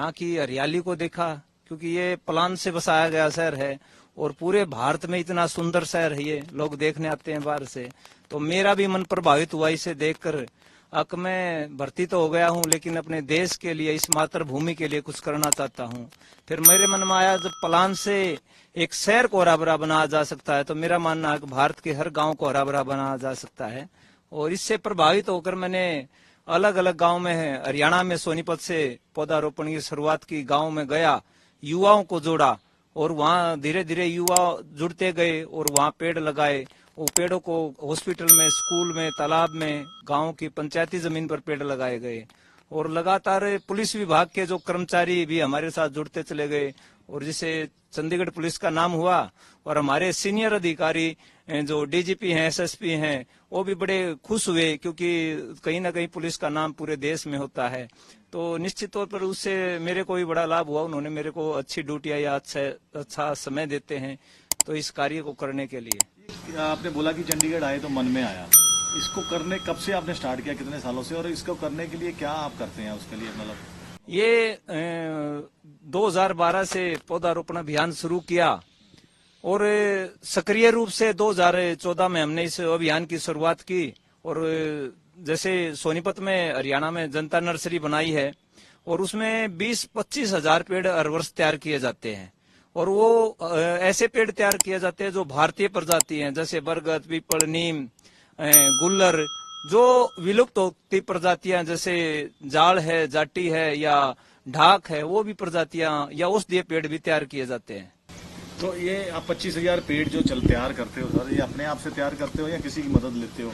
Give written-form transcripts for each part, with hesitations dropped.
यहाँ की हरियाली को देखा, क्योंकि ये प्लान से बसाया गया शहर है और पूरे भारत में इतना सुंदर शहर है, ये लोग देखने आते हैं बाहर से। तो मेरा भी मन प्रभावित हुआ इसे देखकर। अब मैं भर्ती तो हो गया हूँ, लेकिन अपने देश के लिए, इस मातृभूमि के लिए कुछ करना चाहता हूँ। फिर मेरे मन में आया, जब प्लान से एक शहर को हरा भरा बनाया जा सकता है, तो मेरा मानना है कि भारत के हर गांव को हरा भरा बनाया जा सकता है। और इससे प्रभावित होकर मैंने अलग अलग गांव में, हरियाणा में सोनीपत से पौधारोपण की शुरुआत की। गांव में गया, युवाओं को जोड़ा और वहाँ धीरे धीरे युवा जुड़ते गए और वहाँ पेड़ लगाए। वो पेड़ों को हॉस्पिटल में, स्कूल में, तालाब में, गांव की पंचायती जमीन पर पेड़ लगाए गए। और लगातार पुलिस विभाग के जो कर्मचारी भी हमारे साथ जुड़ते चले गए, और जिसे चंडीगढ़ पुलिस का नाम हुआ। और हमारे सीनियर अधिकारी जो डीजीपी हैं, एसएसपी हैं, वो भी बड़े खुश हुए, क्योंकि कहीं ना कहीं पुलिस का नाम पूरे देश में होता है। तो निश्चित तौर पर उससे मेरे को भी बड़ा लाभ हुआ। उन्होंने मेरे को अच्छी ड्यूटियां या अच्छा समय देते हैं तो इस कार्य को करने के लिए। आपने बोला कि चंडीगढ़ आए तो मन में आया, इसको करने कब से आपने स्टार्ट किया, कितने सालों से, और इसको करने के लिए क्या आप करते हैं उसके लिए? मतलब ये 2012 से पौधारोपण अभियान शुरू किया और सक्रिय रूप से 2014 में हमने इस अभियान की शुरुआत की। और जैसे सोनीपत में, हरियाणा में जनता नर्सरी बनाई है और उसमें 20-25 हजार पेड़ हर वर्ष तैयार किए जाते हैं। और वो ऐसे पेड़ तैयार किए जाते हैं जो भारतीय प्रजाति हैं, जैसे बरगद, पीपल, नीम, गुल्लर। जो विलुप्त होती प्रजातियां जैसे जाड़ है, जाटी है या ढाक है, वो भी प्रजातियां या औषधीय पेड़ भी तैयार किए जाते हैं। तो ये आप 25,000 पेड़ जो तैयार करते हो सर, ये अपने आप से तैयार करते हो या किसी की मदद लेते हो?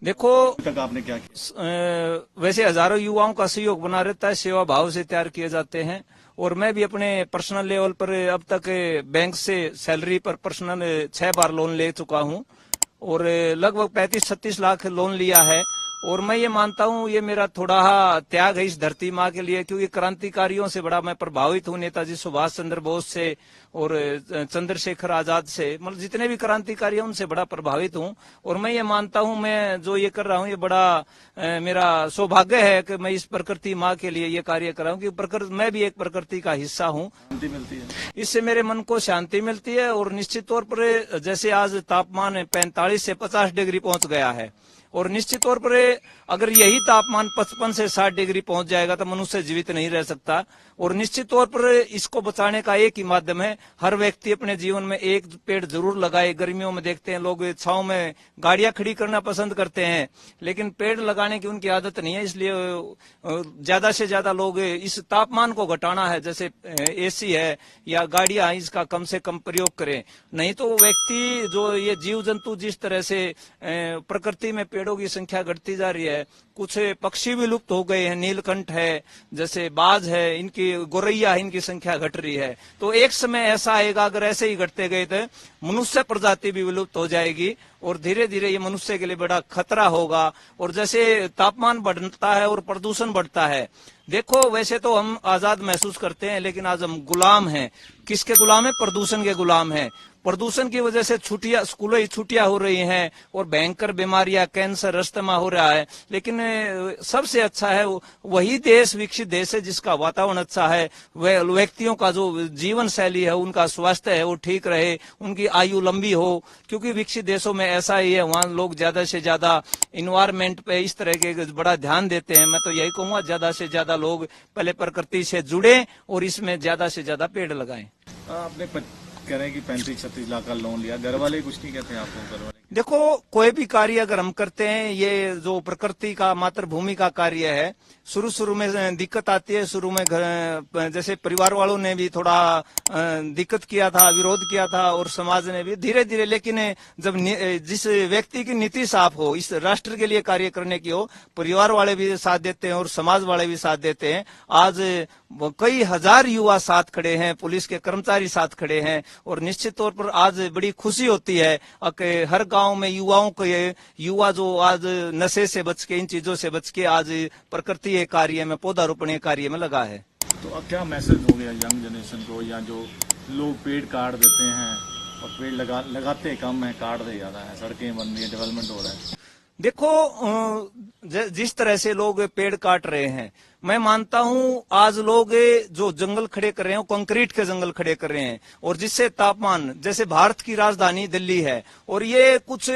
देखो, तक आपने क्या किया? वैसे हजारों युवाओं का सहयोग बना रहता है, सेवा भाव से तैयार किए जाते हैं। और मैं भी अपने पर्सनल लेवल पर अब तक बैंक से सैलरी पर पर्सनल 6 बार लोन ले चुका हूं और लगभग 35-36 लाख लोन लिया है। और मैं ये मानता हूँ ये मेरा थोड़ा त्याग है इस धरती माँ के लिए, क्योंकि क्रांतिकारियों से बड़ा मैं प्रभावित हूँ, नेताजी सुभाष चंद्र बोस से और चंद्रशेखर आजाद से, मतलब जितने भी क्रांतिकारी हैं उनसे बड़ा प्रभावित हूँ। और मैं ये मानता हूँ मैं जो ये कर रहा हूँ ये बड़ा मेरा सौभाग्य है कि मैं इस प्रकृति माँ के लिए ये कार्य कर रहा हूँ, क्योंकि मैं भी एक प्रकृति का हिस्सा हूँ। शांति मिलती है, इससे मेरे मन को शांति मिलती है। और निश्चित तौर पर जैसे आज तापमान 45 से 50 डिग्री पहुंच गया है, और निश्चित तौर पर अगर यही तापमान 55 से 60 डिग्री पहुंच जाएगा तो मनुष्य जीवित नहीं रह सकता। और निश्चित तौर पर इसको बचाने का एक ही माध्यम है, हर व्यक्ति अपने जीवन में एक पेड़ जरूर लगाए। गर्मियों में देखते हैं लोग छांव में गाड़ियां खड़ी करना पसंद करते हैं, लेकिन पेड़ लगाने की उनकी आदत नहीं है। इसलिए ज्यादा से ज्यादा लोग इस तापमान को घटाना है, जैसे एसी है या गाड़ियां, इसका कम से कम प्रयोग करें। नहीं तो व्यक्ति जो ये जीव जंतु जिस तरह से प्रकृति में पेड़ों की संख्या घटती जा रही है, कुछ पक्षी भी लुप्त हो गए हैं, नीलकंठ है, जैसे बाज है, इनकी गोरैया है, इनकी संख्या घट रही है। तो एक समय ऐसा आएगा, अगर ऐसे ही घटते गए तो मनुष्य प्रजाति भी विलुप्त हो जाएगी और धीरे धीरे ये मनुष्य के लिए बड़ा खतरा होगा। और जैसे तापमान बढ़ता है और प्रदूषण बढ़ता है, देखो वैसे तो हम आजाद महसूस करते हैं, लेकिन आज हम गुलाम हैं। किसके गुलाम है? प्रदूषण के गुलाम हैं। प्रदूषण की वजह से छुट्टियां, स्कूलों की छुट्टियां हो रही हैं और भयंकर बीमारियां, कैंसर, अस्थमा हो रहा है। लेकिन सबसे अच्छा है वही देश, विकसित देश है जिसका वातावरण अच्छा है, वह व्यक्तियों का जो जीवन शैली है, उनका स्वास्थ्य है वो ठीक रहे, उनकी आयु लंबी हो। क्योंकि विकसित देशों में ऐसा ही है, वहाँ लोग ज्यादा से ज्यादा इन्वायरमेंट पे इस तरह के बड़ा ध्यान देते हैं। मैं तो यही कहूंगा ज्यादा से ज्यादा लोग पहले प्रकृति से जुड़े और इसमें ज्यादा से ज्यादा पेड़ लगाएं। आपने कह रहे हैं कि 35-36 लाख का लोन लिया, घर वाले कुछ नहीं कहते हैं आपको? घर वाले देखो, कोई भी कार्य अगर हम करते हैं, ये जो प्रकृति का, मातृभूमि का कार्य है, शुरू में दिक्कत आती है। शुरू में जैसे परिवार वालों ने भी थोड़ा दिक्कत किया था, विरोध किया था, और समाज ने भी धीरे धीरे। लेकिन जब जिस व्यक्ति की नीति साफ हो, इस राष्ट्र के लिए कार्य करने की हो, परिवार वाले भी साथ देते हैं और समाज वाले भी साथ देते हैं। आज कई हजार युवा साथ खड़े हैं, पुलिस के कर्मचारी साथ खड़े हैं, और निश्चित तौर पर आज बड़ी खुशी होती है कि हर गांव में युवाओं को, युवा जो आज नशे से बच के, इन चीजों से बच के आज प्रकृति के कार्य में, पौधारोपण के कार्य में लगा है। तो अब क्या मैसेज हो गया यंग जनरेशन को, या जो लोग पेड़ काट देते हैं और पेड़ लगाते कम है, काट दे ज्यादा है, सड़कें बन रही है, डेवलपमेंट हो रहा है? देखो, जिस तरह से लोग पेड़ काट रहे हैं, मैं मानता हूं आज लोग जो जंगल खड़े कर रहे हैं वो कंक्रीट के जंगल खड़े कर रहे हैं, और जिससे तापमान, जैसे भारत की राजधानी दिल्ली है और ये कुछ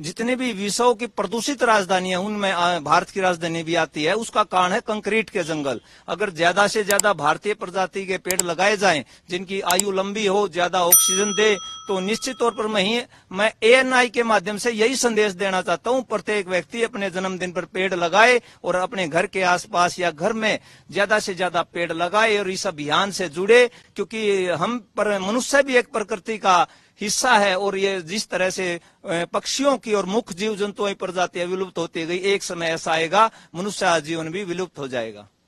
जितने भी विश्व की प्रदूषित राजधानी है उनमें भारत की राजधानी भी आती है, उसका कारण है कंक्रीट के जंगल। अगर ज्यादा से ज्यादा भारतीय प्रजाति के पेड़ लगाए जाएं जिनकी आयु लंबी हो, ज्यादा ऑक्सीजन दे, तो निश्चित तौर पर मैं ANI के माध्यम से यही संदेश देना चाहता हूं, प्रत्येक व्यक्ति अपने जन्मदिन पर पेड़ लगाए और अपने घर के आसपास या घर में ज्यादा से ज्यादा पेड़ लगाए और इस अभियान से जुड़े, क्योंकि हम पर मनुष्य भी एक प्रकृति का हिस्सा है, और ये जिस तरह से पक्षियों की और मुख्य जीव जंतुओं की प्रजातियां विलुप्त होती गई, एक समय ऐसा आएगा मनुष्य जीवन भी विलुप्त हो जाएगा।